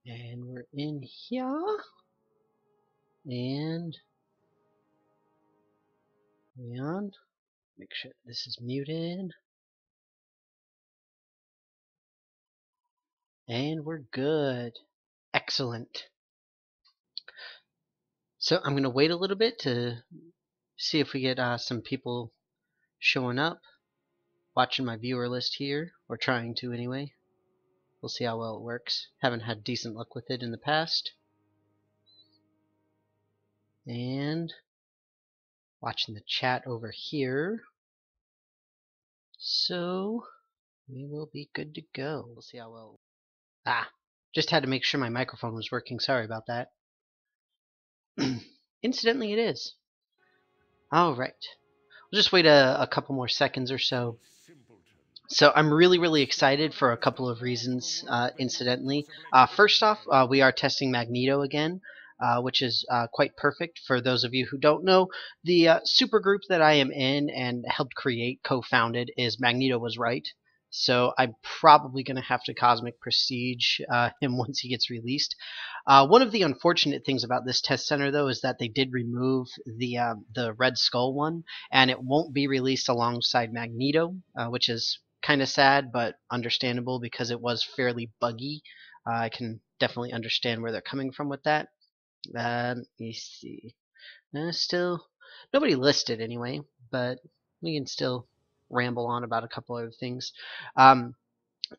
And we're in here. And on. Make sure this is muted. And we're good. Excellent. So I'm going to wait a little bit to see if we get some people showing up. Watching my viewer list here, or trying to anyway. We'll see how well it works. Haven't had decent luck with it in the past. And watching the chat over here. So we will be good to go. We'll see how well. Just had to make sure my microphone was working. Sorry about that. Incidentally, it is. Alright. We'll just wait a couple more seconds or so. So I'm really excited for a couple of reasons, incidentally. First off, we are testing Magneto again, which is quite perfect. For those of you who don't know, the supergroup that I am in and helped create, co-founded, is Magneto Was Right. So I'm probably going to have to Cosmic Prestige him once he gets released. One of the unfortunate things about this test center, though, is that they did remove the Red Skull one, and it won't be released alongside Magneto, which is kind of sad, but understandable because it was fairly buggy. I can definitely understand where they're coming from with that. Let me see. Still, nobody listed anyway, but we can still ramble on about a couple other things.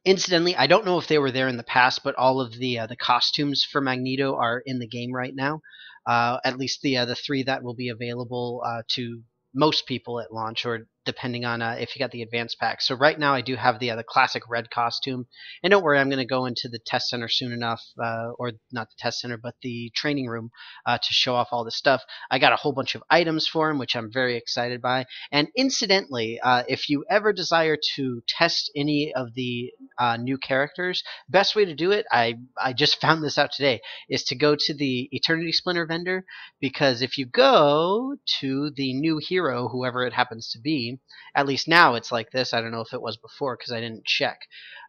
Incidentally, I don't know if they were there in the past, but all of the costumes for Magneto are in the game right now. At least the 3 that will be available to most people at launch, or depending on if you got the advanced pack. So right now I do have the classic red costume, and don't worry, I'm going to go into the test center soon enough, or not the test center, but the training room to show off all this stuff. I got a whole bunch of items for him, which I'm very excited by. And incidentally, if you ever desire to test any of the new characters, best way to do it, I just found this out today, is to go to the Eternity Splinter vendor, because if you go to the new hero, whoever it happens to be, at least now it's like this. I don't know if it was before because I didn't check.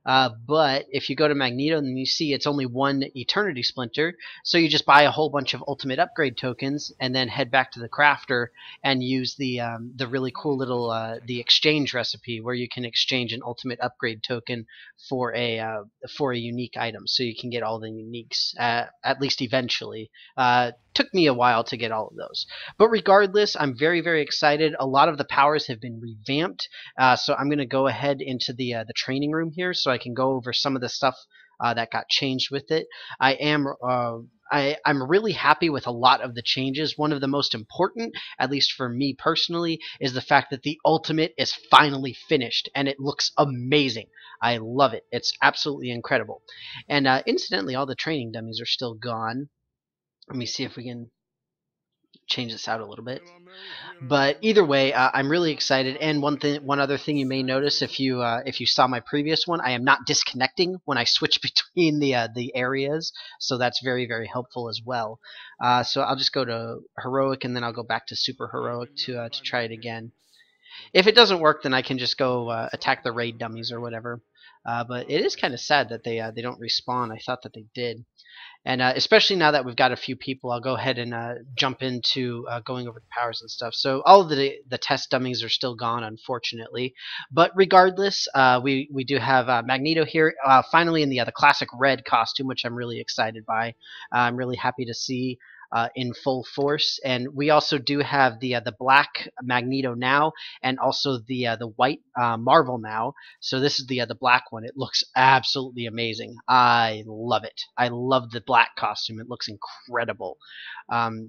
But if you go to Magneto, then you see it's only one Eternity Splinter, so you just buy a whole bunch of ultimate upgrade tokens and then head back to the crafter and use the really cool little the exchange recipe, where you can exchange an ultimate upgrade token for a unique item, so you can get all the uniques at least eventually. Took me a while to get all of those, but regardless, I'm very excited. A lot of the powers have been revamped, so I'm going to go ahead into the training room here so I can go over some of the stuff that got changed with it. I'm really happy with a lot of the changes. One of the most important, at least for me personally, is the fact that the ultimate is finally finished, and it looks amazing. I love it. It's absolutely incredible. And incidentally, all the training dummies are still gone. Let me see if we can change this out a little bit. But either way, I'm really excited. And one other thing you may notice, if you saw my previous one, I am not disconnecting when I switch between the areas, so that's very helpful as well. So I'll just go to heroic, and then I'll go back to super heroic to try it again. If it doesn't work, then I can just go attack the raid dummies or whatever. But it is kind of sad that they don't respawn. I thought that they did. And especially now that we've got a few people, I'll go ahead and jump into going over the powers and stuff. So all of the test dummies are still gone, unfortunately. But regardless, we do have Magneto here, finally in the classic red costume, which I'm really excited by. I'm really happy to see in full force. And we also do have the black Magneto now, and also the white Marvel now. So this is the black one. It looks absolutely amazing. I love it. I love the black costume. It looks incredible.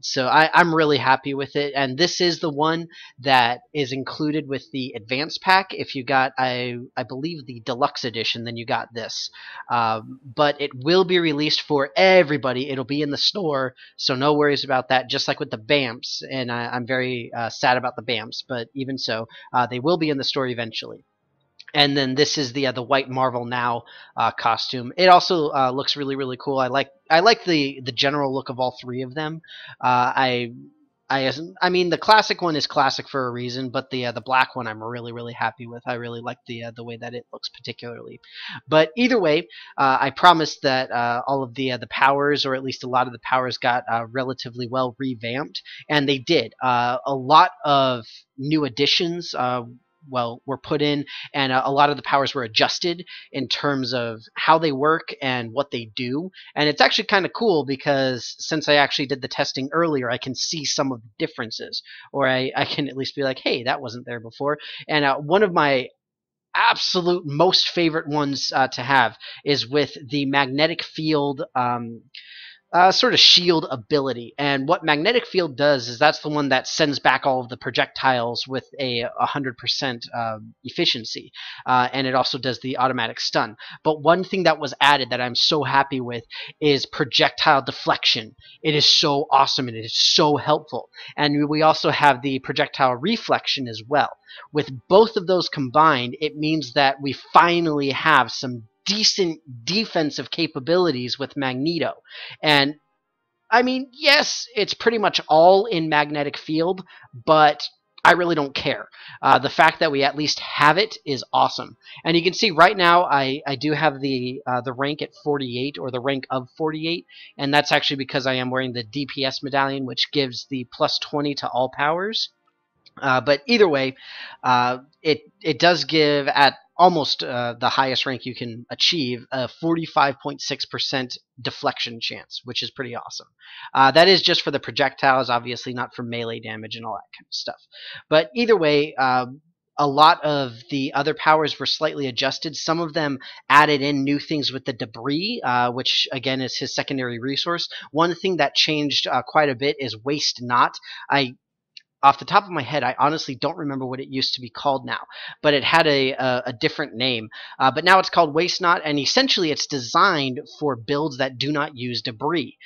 So I'm really happy with it. And this is the one that is included with the advanced pack. If you got, I believe, the deluxe edition, then you got this. But it will be released for everybody. It'll be in the store, so no worries about that, just like with the Vamps. And I'm very sad about the Vamps, but even so, they will be in the store eventually. And then this is the white Marvel Now costume. It also looks really cool. I like the general look of all 3 of them. I mean, the classic one is classic for a reason, but the black one I'm really happy with. I really like the way that it looks particularly. But either way, I promised that all of the powers, or at least a lot of the powers, got relatively well revamped, and they did. A lot of new additions. Were put in, and a lot of the powers were adjusted in terms of how they work and what they do. And it's actually kind of cool because since I actually did the testing earlier, I can see some of the differences, or I can at least be like, hey, that wasn't there before. And one of my absolute most favorite ones to have is with the magnetic field sort of shield ability. And what magnetic field does is that's the one that sends back all of the projectiles with a 100% efficiency, and it also does the automatic stun. But one thing that was added that I'm so happy with is projectile deflection. It is so awesome and it is so helpful. And we also have the projectile reflection as well. With both of those combined, it means that we finally have some decent defensive capabilities with Magneto. And I mean, yes, it's pretty much all in magnetic field, but I really don't care. The fact that we at least have it is awesome. And you can see right now I do have the rank at 48, or the rank of 48, and that's actually because I am wearing the DPS medallion, which gives the plus 20 to all powers. But either way, it does give, at almost the highest rank you can achieve, a 45.6% deflection chance, which is pretty awesome. That is just for the projectiles, obviously not for melee damage and all that kind of stuff. But either way, a lot of the other powers were slightly adjusted. Some of them added in new things with the debris, which again is his secondary resource. One thing that changed quite a bit is Waste Not. Off the top of my head, I honestly don't remember what it used to be called now, but it had a different name. But now it's called Waste Not, and essentially it's designed for builds that do not use debris.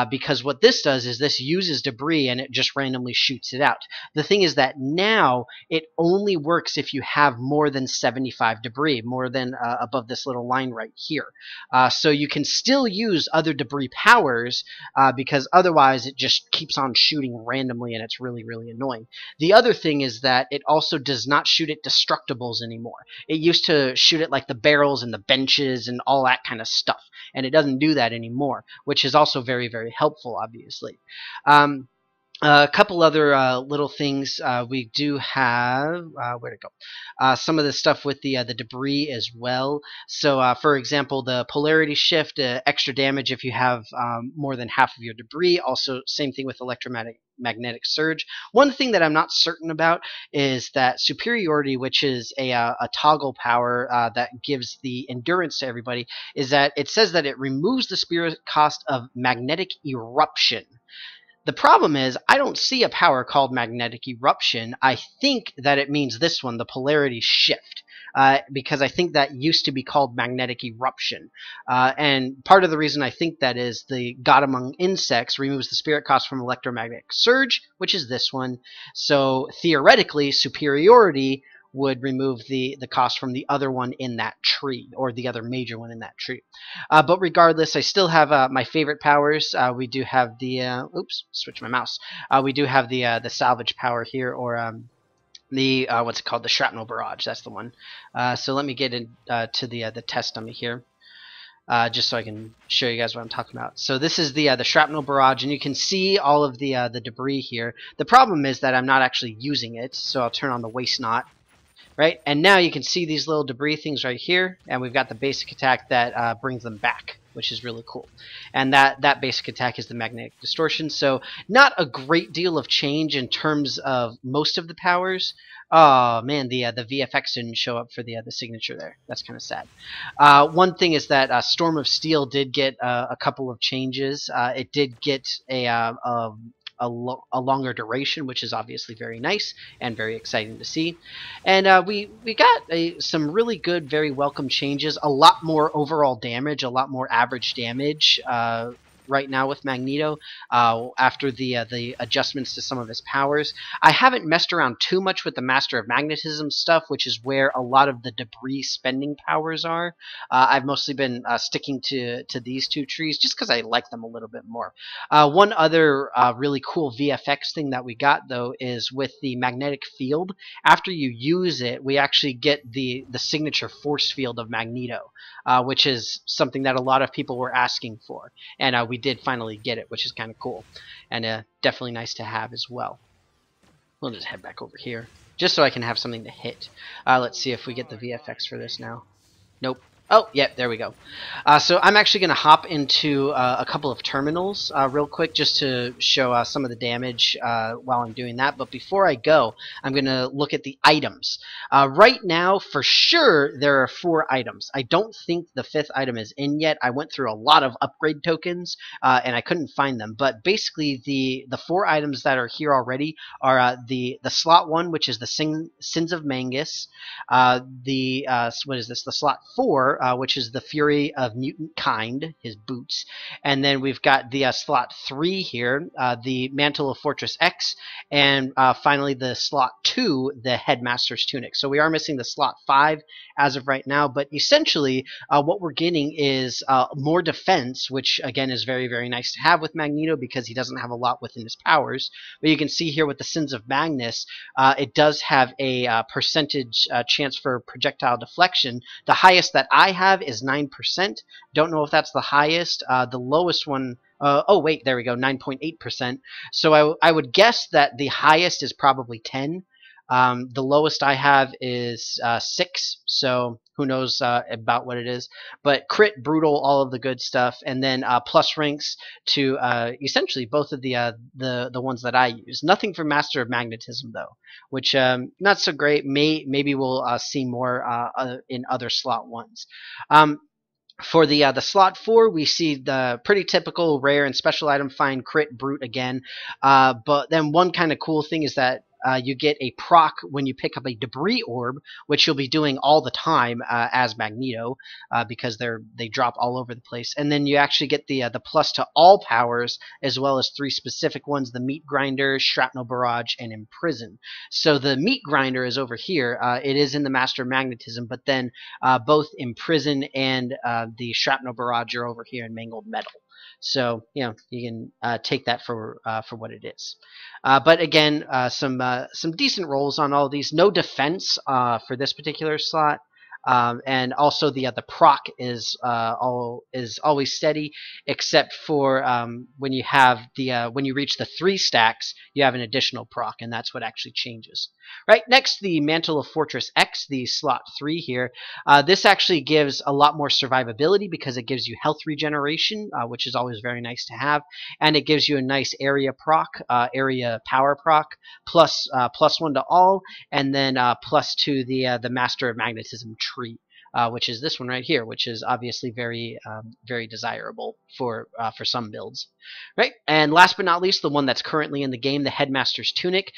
Because what this does is this uses debris and it just randomly shoots it out. The thing is that now it only works if you have more than 75 debris, more than above this little line right here. So you can still use other debris powers, because otherwise it just keeps on shooting randomly and it's really annoying. The other thing is that it also does not shoot at destructibles anymore. It used to shoot at like the barrels and the benches and all that kind of stuff, and it doesn't do that anymore, which is also very helpful, obviously. A couple other little things. We do have where to go. Some of the stuff with the debris as well. So, for example, the polarity shift, extra damage if you have more than half of your debris. Also, same thing with electromagnetic surge. One thing that I'm not certain about is that superiority, which is a toggle power that gives the endurance to everybody, is that it says that it removes the spirit cost of magnetic eruption. The problem is, I don't see a power called Magnetic Eruption. I think that it means this one, the Polarity Shift, because I think that used to be called Magnetic Eruption. And part of the reason I think that is the God Among Insects removes the spirit cost from Electromagnetic Surge, which is this one. So theoretically, Superiority would remove the cost from the other one in that tree, or the other major one in that tree. But regardless, I still have my favorite powers. We do have the oops, switch my mouse. We do have the salvage power here, or the what's it called? The shrapnel barrage. That's the one. So let me get into the test dummy here. Just so I can show you guys what I'm talking about. So this is the shrapnel barrage, and you can see all of the debris here. The problem is that I'm not actually using it, so I'll turn on the Waste Not. Right, and now you can see these little debris things right here, and we've got the basic attack that brings them back, which is really cool. And that basic attack is the magnetic distortion, so not a great deal of change in terms of most of the powers. Oh man, the VFX didn't show up for the signature there. That's kind of sad. One thing is that Storm of Steel did get a couple of changes. It did get a longer duration, which is obviously very nice and very exciting to see. And we got some really good, very welcome changes. A lot more overall damage, a lot more average damage. right now with Magneto after the adjustments to some of his powers. I haven't messed around too much with the Master of Magnetism stuff, which is where a lot of the debris spending powers are. I've mostly been sticking to these two trees just because I like them a little bit more. One other really cool VFX thing that we got, though, is with the magnetic field. After you use it, we actually get the signature force field of Magneto, which is something that a lot of people were asking for. And we did finally get it, which is kind of cool. And definitely nice to have as well. We'll just head back over here, just so I can have something to hit. Let's see if we get the VFX for this now. Nope. Oh, yeah, there we go. So I'm actually going to hop into a couple of terminals real quick just to show some of the damage while I'm doing that. But before I go, I'm going to look at the items. Right now, for sure, there are 4 items. I don't think the 5th item is in yet. I went through a lot of upgrade tokens, and I couldn't find them. But basically, the 4 items that are here already are the slot 1, which is the Sins of Mangus, what is this? The slot 4, which is the Fury of Mutant Kind, his boots. And then we've got the slot 3 here, the Mantle of Fortress X, and finally the slot 2, the Headmaster's Tunic. So we are missing the slot 5 as of right now, but essentially what we're getting is more defense, which again is very, very nice to have with Magneto because he doesn't have a lot within his powers. But you can see here with the Sins of Magnus, it does have a percentage chance for projectile deflection. The highest that I have is 9%. Don't know if that's the highest. The lowest one, oh wait, there we go, 9.8%. So I would guess that the highest is probably 10. The lowest I have is 6, so who knows about what it is. But crit, brutal, all of the good stuff, and then plus ranks to essentially both of the ones that I use. Nothing for Master of Magnetism though, which not so great. Maybe we'll see more in other slot ones. For the slot 4, we see the pretty typical rare and special item find, crit, brute again. But then one kind of cool thing is that you get a proc when you pick up a debris orb, which you'll be doing all the time as Magneto, because they drop all over the place. And then you actually get the plus to all powers, as well as 3 specific ones: the Meat Grinder, Shrapnel Barrage, and Imprison. So the Meat Grinder is over here. It is in the Master of Magnetism, but then both Imprison and the Shrapnel Barrage are over here in Mangled Metal. So you can take that for what it is. But again, some decent rolls on all of these. No defense for this particular slot. And also the proc is always steady, except for when you have when you reach the 3 stacks, you have an additional proc, and that's what actually changes. Right, next, the Mantle of Fortress X, the slot 3 here. This actually gives a lot more survivability because it gives you health regeneration, which is always very nice to have, and it gives you a nice area proc, area power proc, plus 1 to all, and then plus 2 the Master of Magnetism tree, which is this one right here, which is obviously very very desirable for some builds. Right, and last but not least, the one that's currently in the game, the Headmaster's Tunic.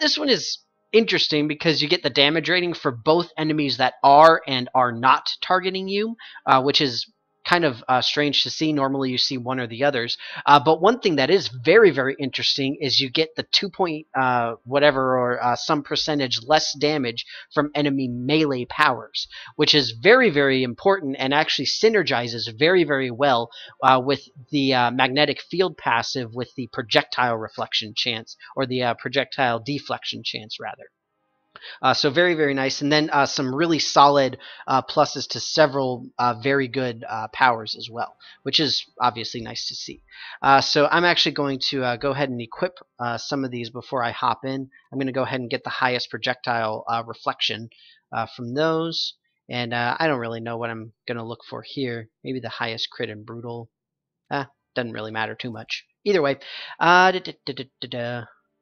This one is interesting because you get the damage rating for both enemies that are and are not targeting you, which is kind of strange to see. Normally you see one or the others. But one thing that is very, very interesting is you get the 2 point whatever or some percentage less damage from enemy melee powers, which is very, very important and actually synergizes very, very well with the magnetic field passive with the projectile reflection chance, or the projectile deflection chance rather. So very, very nice. And then some really solid pluses to several very good powers as well, which is obviously nice to see. So I'm actually going to go ahead and equip some of these before I hop in. I'm going to go ahead and get the highest projectile reflection from those. And I don't really know what I'm going to look for here. Maybe the highest crit and brutal. Doesn't really matter too much. Either way.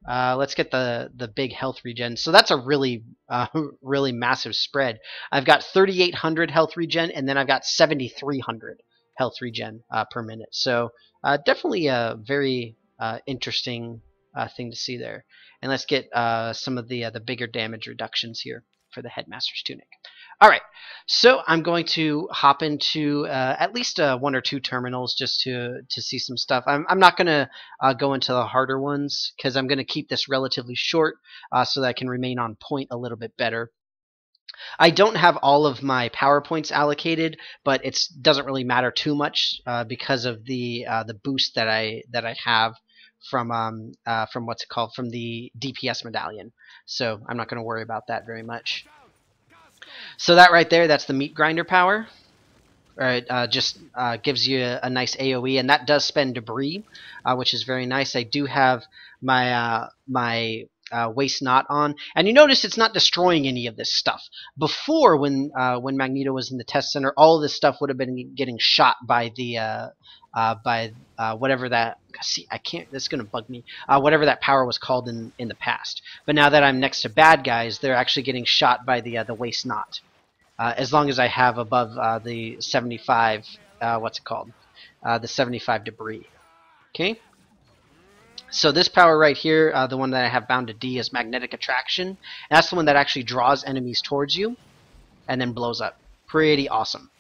Let's get the big health regen. So that's a really really massive spread. I've got 3,800 health regen, and then I've got 7,300 health regen per minute. So definitely a very interesting thing to see there. And let's get some of the bigger damage reductions here. for the headmaster's tunic. All right, so I'm going to hop into at least 1 or 2 terminals just to see some stuff. I'm not going to go into the harder ones because I'm going to keep this relatively short so that I can remain on point a little bit better. I don't have all of my PowerPoints allocated, but it doesn't really matter too much because of the boost that I have from what's it called, from the DPS medallion. So I'm not going to worry about that very much. So that right there, that's the meat grinder power. It just gives you a nice AoE, and that does spend debris, which is very nice. I do have my waste knot on, and you notice it's not destroying any of this stuff. Before, when Magneto was in the test center, all of this stuff would have been getting shot by the whatever that. See, I can't. This is gonna bug me. Whatever that power was called in the past. But now that I'm next to bad guys, they're actually getting shot by the waste knot. As long as I have above the 75, what's it called? The 75 debris. Okay. So this power right here, the one that I have bound to D, is magnetic attraction. And that's the one that actually draws enemies towards you and then blows up. Pretty awesome.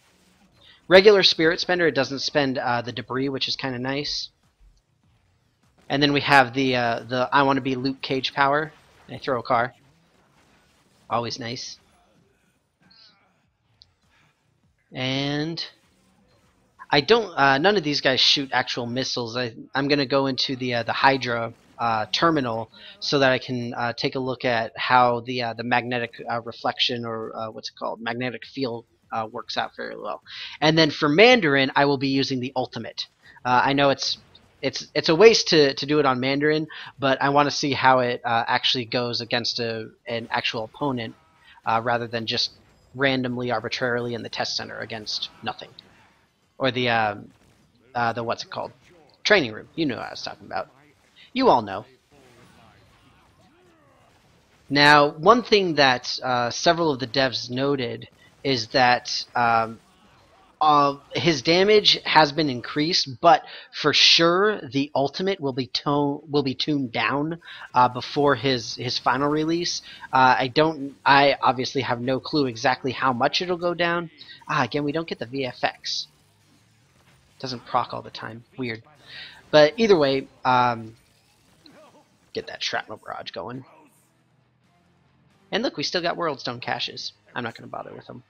Regular spirit spender, it doesn't spend the debris, which is kind of nice. And then we have the I want to be Luke Cage power. I throw a car. Always nice. And I don't. None of these guys shoot actual missiles. I'm going to go into the Hydra terminal so that I can take a look at how the magnetic reflection, or what's it called, magnetic field, works out very well. And then for Mandarin, I will be using the ultimate. I know it's a waste to do it on Mandarin, but I want to see how it actually goes against an actual opponent rather than just randomly, arbitrarily in the test center against nothing. Or the what's it called? Training room. You know what I was talking about. You all know. Now, one thing that several of the devs noted is that his damage has been increased, but for sure the ultimate will be tuned down before his final release. I obviously have no clue exactly how much it'll go down. Again, we don't get the VFX. Doesn't proc all the time. Weird. But either way, get that shrapnel barrage going. And look, we still got Worldstone caches. I'm not going to bother with them.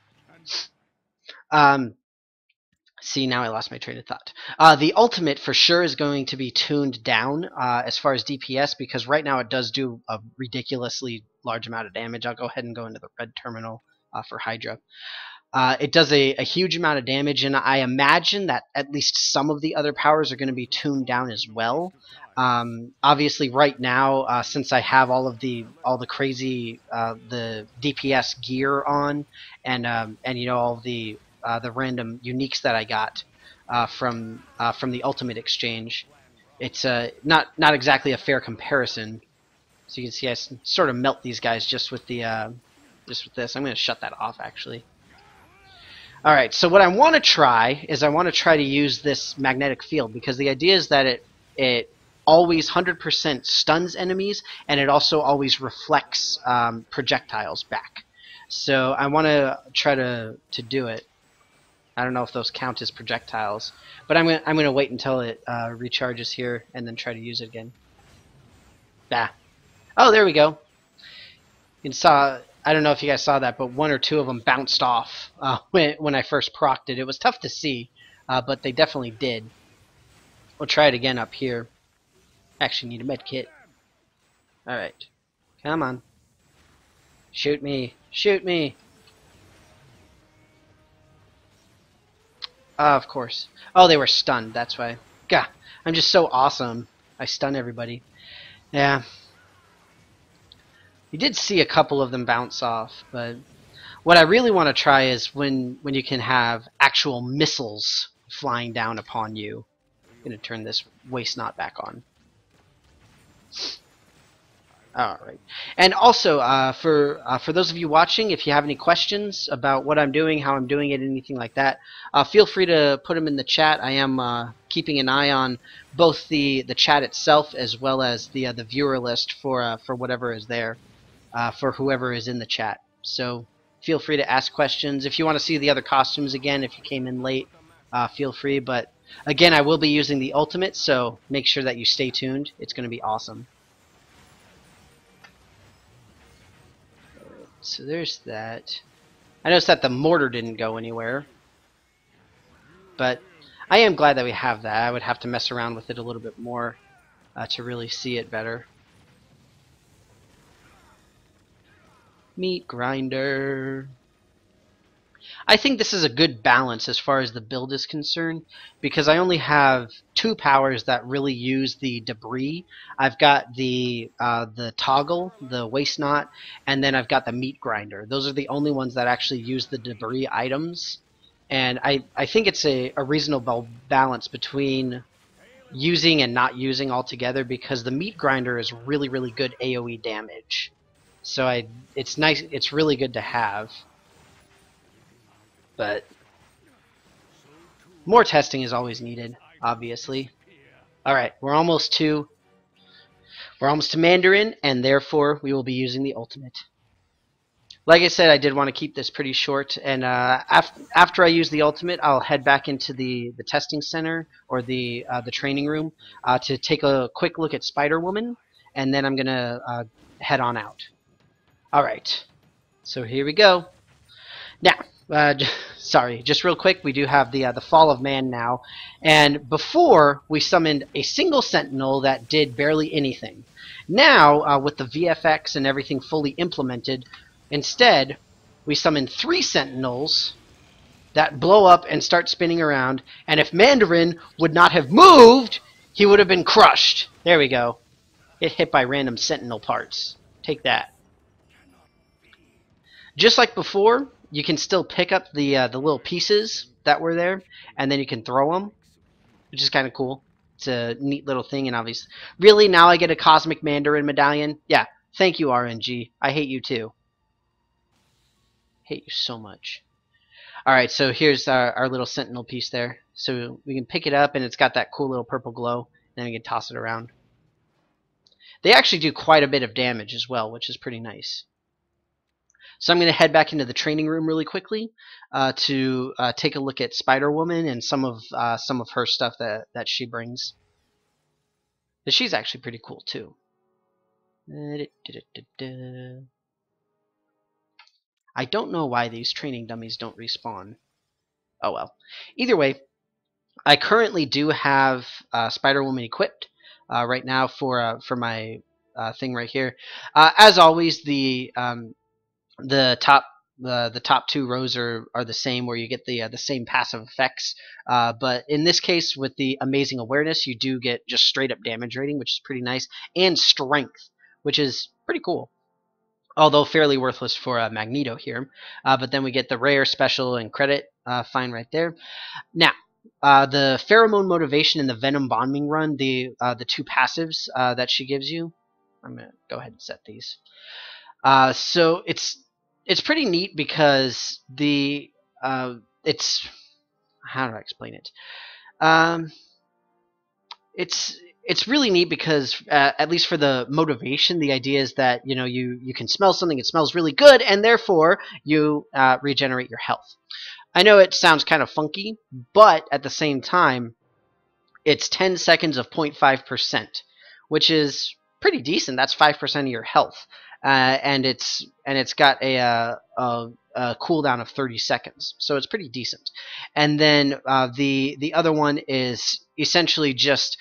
See, now I lost my train of thought. The ultimate for sure is going to be tuned down as far as DPS, because right now it does do a ridiculously large amount of damage. I'll go ahead and go into the red terminal for Hydra. It does a huge amount of damage, and I imagine that at least some of the other powers are going to be tuned down as well. Obviously, right now, since I have all the crazy the DPS gear on, and you know, all the random uniques that I got from the Ultimate Exchange, it's not exactly a fair comparison. So you can see I sort of melt these guys just with the this. I'm going to shut that off actually. Alright, so what I want to try is to use this magnetic field, because the idea is that it always 100% stuns enemies, and it also always reflects projectiles back. So I want to try to do it. I don't know if those count as projectiles, but I'm gonna wait until it recharges here and then try to use it again. Oh, there we go. You saw. I don't know if you guys saw that, but 1 or 2 of them bounced off when I first procced it. It was tough to see, but they definitely did. We'll try it again up here. Actually need a med kit. Alright. Come on. Shoot me. Shoot me. Of course. Oh, they were stunned. That's why. Gah. I'm just so awesome. I stun everybody. Yeah. You did see a couple of them bounce off, but what I really want to try is when you can have actual missiles flying down upon you. I'm going to turn this waste knot back on. Alright. And also, for those of you watching, if you have any questions about what I'm doing, how I'm doing it, anything like that, feel free to put them in the chat. I am keeping an eye on both the chat itself as well as the viewer list for whatever is there, for whoever is in the chat. So feel free to ask questions. If you want to see the other costumes again, if you came in late, feel free. But again, I will be using the ultimate, so make sure that you stay tuned. It's going to be awesome. So there's that. I noticed that the mortar didn't go anywhere, but I am glad that we have that. I would have to mess around with it a little bit more to really see it better. Meat grinder. I think this is a good balance as far as the build is concerned, because I only have two powers that really use the debris. I've got the toggle, the waste knot, and then I've got the meat grinder. Those are the only ones that actually use the debris items, and I think it's a reasonable balance between using and not using altogether, because the meat grinder is really, really good AoE damage. So it's nice, it's really good to have. But more testing is always needed, obviously. Alright, we're almost to Mandarin, and therefore we will be using the ultimate. Like I said, I did want to keep this pretty short, and after I use the ultimate, I'll head back into the testing center, or the training room, to take a quick look at Spider-Woman, and then I'm going to head on out. Alright, so here we go. Now, sorry, just real quick, we do have the Fall of Man now, and before we summoned a single Sentinel that did barely anything. Now, with the VFX and everything fully implemented, instead we summon 3 Sentinels that blow up and start spinning around, and if Mandarin would not have moved, he would have been crushed. There we go. Get hit by random Sentinel parts. Take that. Just like before, you can still pick up the little pieces that were there, and then you can throw them, which is kind of cool. It's a neat little thing, and obviously, really, now I get a Cosmic Mandarin medallion? Yeah, thank you, RNG. I hate you too. Hate you so much. Alright, so here's our little Sentinel piece there. So we can pick it up, and it's got that cool little purple glow, and then we can toss it around. They actually do quite a bit of damage as well, which is pretty nice. So I'm going to head back into the training room really quickly to take a look at Spider-Woman and some of her stuff that she brings. But she's actually pretty cool too. I don't know why these training dummies don't respawn. Oh well. Either way, I currently do have Spider-Woman equipped right now for my thing right here. As always, the top 2 rows are the same, where you get the same passive effects, but in this case with the amazing awareness, you do get just straight up damage rating, which is pretty nice, and strength, which is pretty cool, although fairly worthless for Magneto here. But then we get the rare, special, and credit fine right there. Now the pheromone motivation and the venom bombing run, the 2 passives that she gives you, I'm gonna go ahead and set these. So it's pretty neat, because it's, how do I explain it? It's really neat because at least for the motivation, the idea is that you can smell something, it smells really good, and therefore you regenerate your health. I know it sounds kind of funky, but at the same time, it's 10 seconds of 0.5%, which is pretty decent. That's 5% of your health. And it's got a cooldown of 30 seconds, so it's pretty decent. And then the other one is essentially just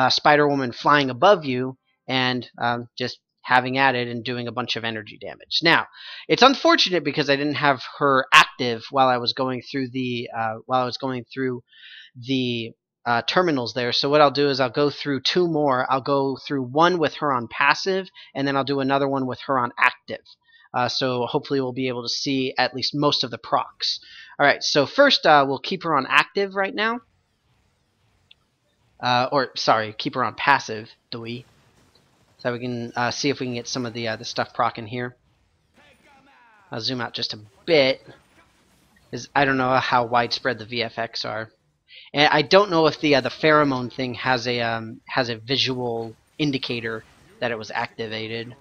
Spider-Woman flying above you and just having at it and doing a bunch of energy damage. Now, it's unfortunate because I didn't have her active while I was going through the terminals there. So what I'll do is I'll go through 2 more. I'll go through one with her on passive, and then I'll do another one with her on active. So hopefully we'll be able to see at least most of the procs. Alright, so first we'll keep her on active right now. Or, sorry, keep her on passive, Dewey. So we can see if we can get some of the stuff proc in here. I'll zoom out just a bit, because I don't know how widespread the VFX are. And I don't know if the pheromone thing has a visual indicator that it was activated.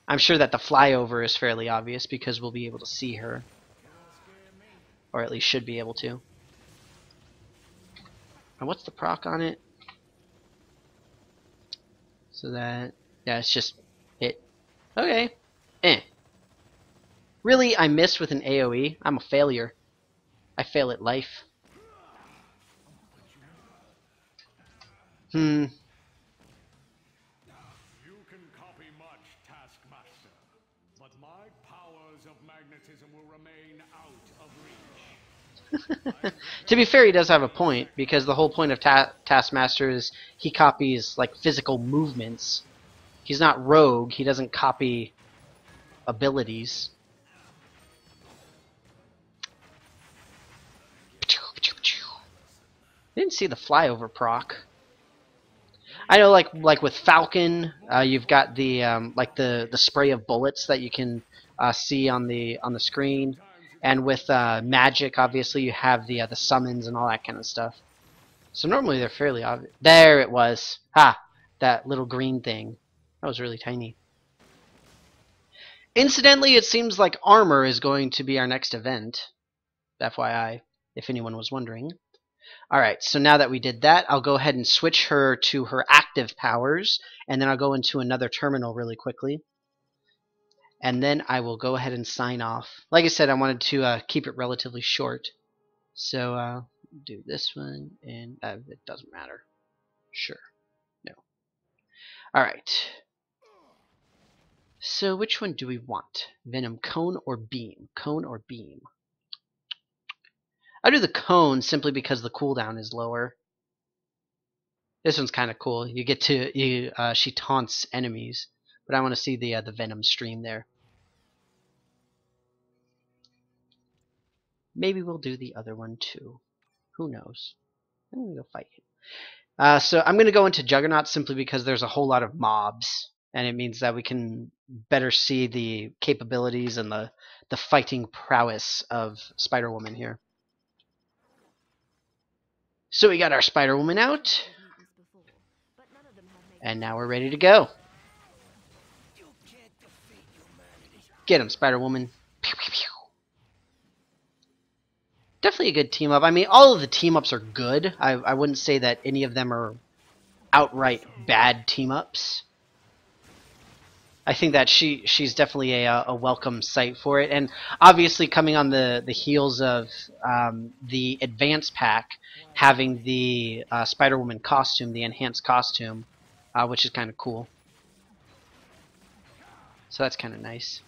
I'm sure that the flyover is fairly obvious because we'll be able to see her. Or at least should be able to. And what's the proc on it? So that... yeah, it's just hit. Okay. Eh. Really, I missed with an AoE? I'm a failure. I fail at life. Hmm. You can copy much, Taskmaster, but my powers of magnetism will remain out of reach. To be fair, he does have a point, because the whole point of Taskmaster is he copies, like, physical movements. He's not rogue, he doesn't copy abilities. I didn't see the flyover proc. I know, like with Falcon, you've got the like the spray of bullets that you can see on the screen, and with Magic, obviously you have the summons and all that kind of stuff. So normally they're fairly obvious. There it was. Ha! That little green thing. That was really tiny. Incidentally, it seems like armor is going to be our next event. FYI, if anyone was wondering. Alright, so now that we did that, I'll go ahead and switch her to her active powers, and then I'll go into another terminal really quickly. And then I will go ahead and sign off. Like I said, I wanted to keep it relatively short. So, do this one, and it doesn't matter. Sure. No. Alright. So, which one do we want? Venom Cone or Beam? Cone or Beam? I do the Cone simply because the cooldown is lower. This one's kind of cool. You get to she taunts enemies, but I want to see the Venom stream there. Maybe we'll do the other one too. Who knows? I'm gonna go fight him. So I'm gonna go into Juggernaut simply because there's a whole lot of mobs, and it means that we can better see the capabilities and the fighting prowess of Spider-Woman here. So we got our Spider-Woman out, and now we're ready to go. Get him, Spider-Woman. Pew, pew, pew. Definitely a good team up. I mean, all of the team ups are good. I wouldn't say that any of them are outright bad team ups. I think that she's definitely a welcome sight for it, and obviously coming on the heels of the advanced pack having the Spider-Woman costume, the enhanced costume, which is kind of cool. So that's kind of nice.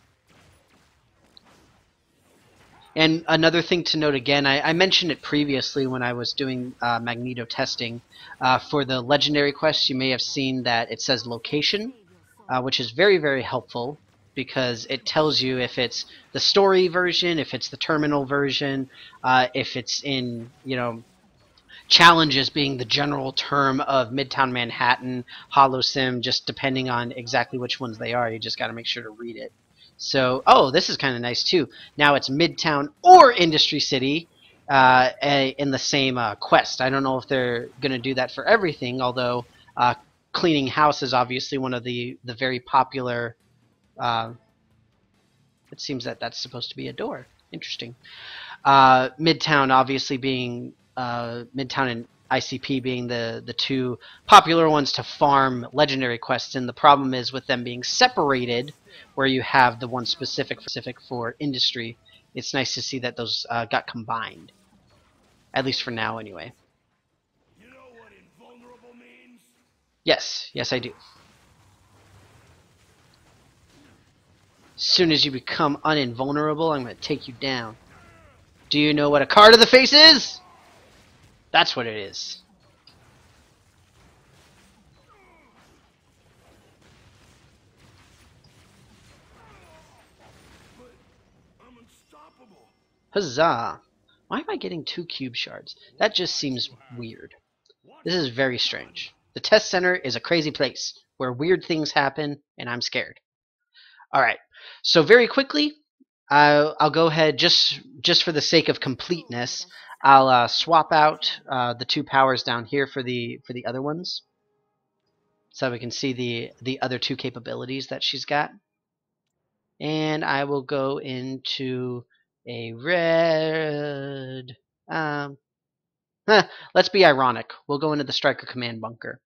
And another thing to note again, I mentioned it previously when I was doing Magneto testing. For the legendary quests, you may have seen that it says location, which is very, very helpful because it tells you if it's the story version, if it's the terminal version, if it's in, you know, challenges being the general term of Midtown Manhattan, HoloSim, just depending on exactly which ones they are. You just got to make sure to read it. So, oh, this is kind of nice too. Now it's Midtown or Industry City in the same quest. I don't know if they're going to do that for everything, although cleaning house is obviously one of the very popular. It seems that that's supposed to be a door. Interesting. Midtown obviously being Midtown and ICP being the two popular ones to farm legendary quests, and the problem is with them being separated, where you have the one specific for industry. It's nice to see that those got combined, at least for now, anyway. You know what invulnerable means? Yes, yes, I do. As soon as you become uninvulnerable, I'm going to take you down. Do you know what a card of the face is? That's what it is. But I'm unstoppable. Huzzah! Why am I getting 2 cube shards? That just seems weird. This is very strange. The test center is a crazy place where weird things happen and I'm scared. Alright, so very quickly, I'll go ahead, just for the sake of completeness, I'll swap out the 2 powers down here for the other ones, so we can see the other 2 capabilities that she's got. And I will go into a red. Let's be ironic. We'll go into the Striker Command Bunker.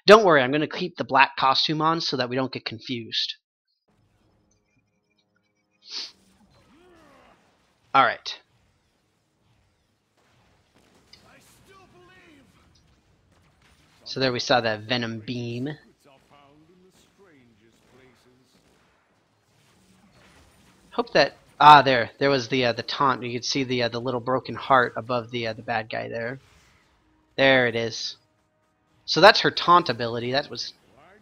Don't worry, I'm going to keep the black costume on so that we don't get confused. Alright. So there we saw that Venom Beam. Hope that... Ah, there was the taunt. You could see the little broken heart above the bad guy there. There it is. So that's her taunt ability. That was...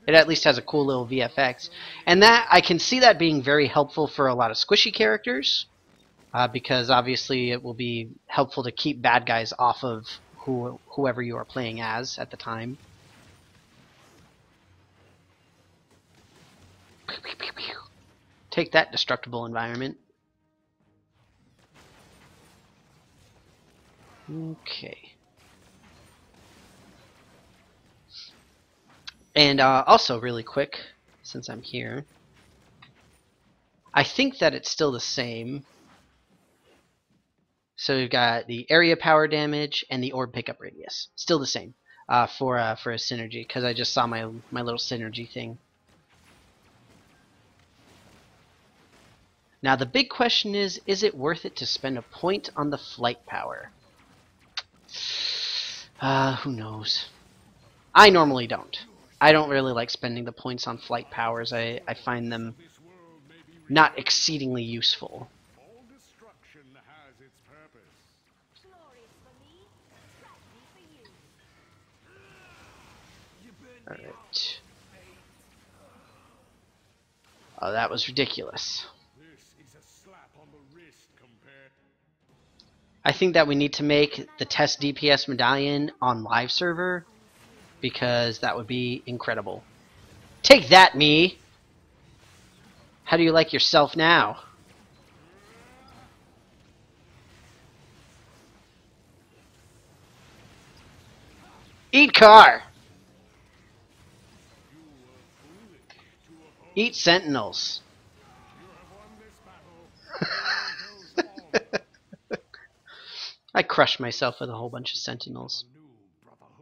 It at least has a cool little VFX. And that I can see that being very helpful for a lot of squishy characters. Because obviously it will be helpful to keep bad guys off of whoever you are playing as at the time. Take that, destructible environment. Okay. And also, really quick, since I'm here, I think that it's still the same. So we've got the area power damage and the orb pickup radius. Still the same for a synergy, because I just saw my little synergy thing. Now the big question is it worth it to spend a point on the flight power? Who knows? I normally don't. I don't really like spending the points on flight powers. I find them not exceedingly useful. Alright. Oh, that was ridiculous. I think that we need to make the test DPS medallion on live server, because that would be incredible. Take that, me! How do you like yourself now? Eat car! Eat sentinels. I crushed myself with a whole bunch of sentinels.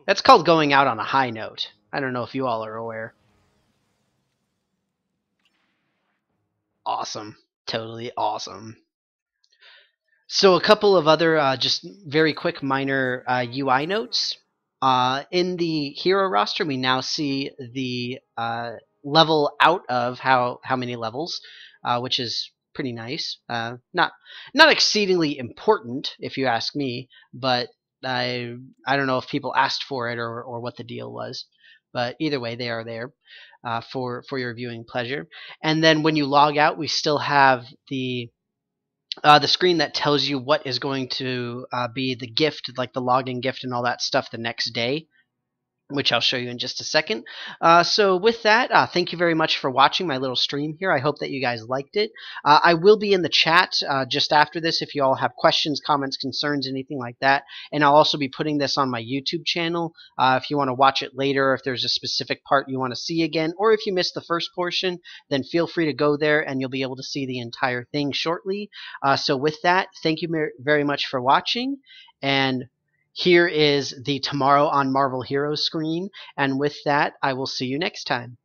That's called going out on a high note. I don't know if you all are aware. Awesome. Totally awesome. So a couple of other just very quick minor UI notes. In the hero roster, we now see the level out of how many levels, which is pretty nice. Not exceedingly important, if you ask me, but I don't know if people asked for it or what the deal was. But either way, they are there for your viewing pleasure. And then when you log out, we still have the screen that tells you what is going to be the gift, like the login gift and all that stuff the next day, which I'll show you in just a second. So with that, thank you very much for watching my little stream here. I hope that you guys liked it. I will be in the chat just after this if you all have questions, comments, concerns, anything like that. And I'll also be putting this on my YouTube channel if you want to watch it later, if there's a specific part you want to see again, or if you missed the first portion, then feel free to go there and you'll be able to see the entire thing shortly. So with that, thank you very much for watching, and here is the Tomorrow on Marvel Heroes screen, and with that, I will see you next time.